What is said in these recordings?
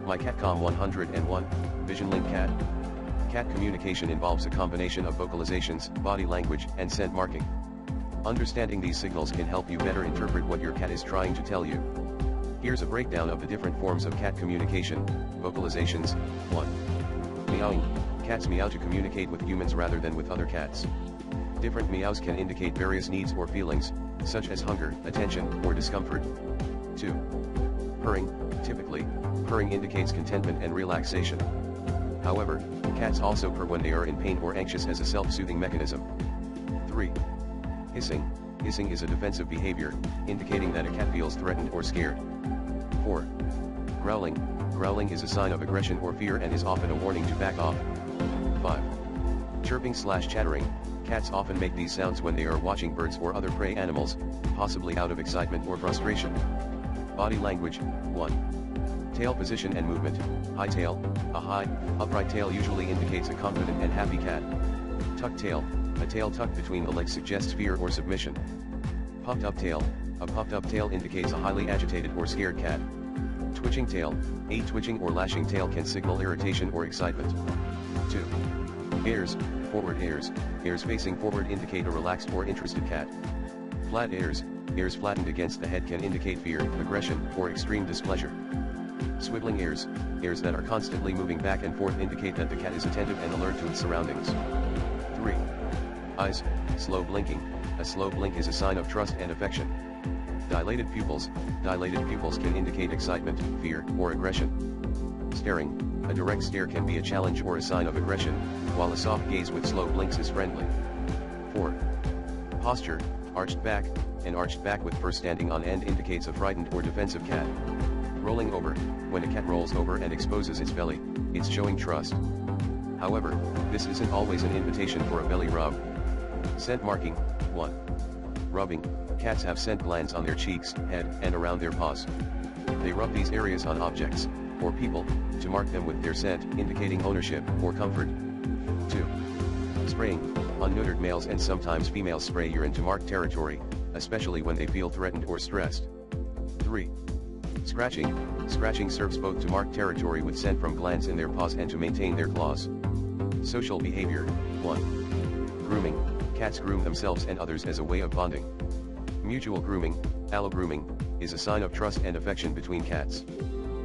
My Cat Com 101, VisionLink Cat. Cat communication involves a combination of vocalizations, body language, and scent marking. Understanding these signals can help you better interpret what your cat is trying to tell you. Here's a breakdown of the different forms of cat communication. Vocalizations. 1. Meowing. Cats meow to communicate with humans rather than with other cats. Different meows can indicate various needs or feelings, such as hunger, attention, or discomfort. 2. Purring. Typically, purring indicates contentment and relaxation. However, cats also purr when they are in pain or anxious as a self-soothing mechanism. 3. Hissing. Hissing is a defensive behavior, indicating that a cat feels threatened or scared. 4. Growling. Growling is a sign of aggression or fear and is often a warning to back off. 5. Chirping/chattering. Cats often make these sounds when they are watching birds or other prey animals, possibly out of excitement or frustration. Body language. 1. Tail position and movement. High tail. A high, upright tail usually indicates a confident and happy cat. Tucked tail. A tail tucked between the legs suggests fear or submission. Puffed up tail. A puffed up tail indicates a highly agitated or scared cat. Twitching tail. A twitching or lashing tail can signal irritation or excitement. 2. Airs. Forward airs. Airs facing forward indicate a relaxed or interested cat. Flat airs. Airs flattened against the head can indicate fear, aggression, or extreme displeasure. Swiveling airs. Airs that are constantly moving back and forth indicate that the cat is attentive and alert to its surroundings. 3. Eyes. Slow blinking. A slow blink is a sign of trust and affection. Dilated pupils. Dilated pupils can indicate excitement, fear, or aggression. Staring. A direct stare can be a challenge or a sign of aggression, while a soft gaze with slow blinks is friendly. 4. Posture. Arched back. An arched back with fur standing on end indicates a frightened or defensive cat. Rolling over. When a cat rolls over and exposes its belly, it's showing trust. However, this isn't always an invitation for a belly rub. Scent marking. 1. Rubbing. Cats have scent glands on their cheeks, head, and around their paws. They rub these areas on objects, or people, to mark them with their scent, indicating ownership or comfort. 2. Spraying. Unneutered males and sometimes females spray urine to mark territory, especially when they feel threatened or stressed. 3. Scratching. Scratching serves both to mark territory with scent from glands in their paws and to maintain their claws. Social behavior. 1. Grooming. Cats groom themselves and others as a way of bonding. Mutual grooming, allogrooming, is a sign of trust and affection between cats.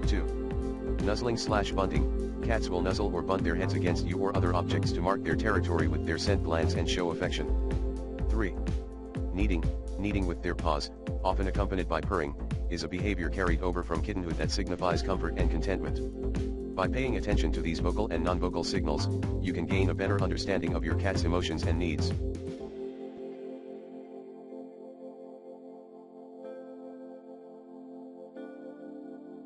2. Nuzzling/bunting. Cats will nuzzle or bunt their heads against you or other objects to mark their territory with their scent glands and show affection. 3. Kneading. Kneading with their paws, often accompanied by purring, is a behavior carried over from kittenhood that signifies comfort and contentment. By paying attention to these vocal and non-vocal signals, you can gain a better understanding of your cat's emotions and needs.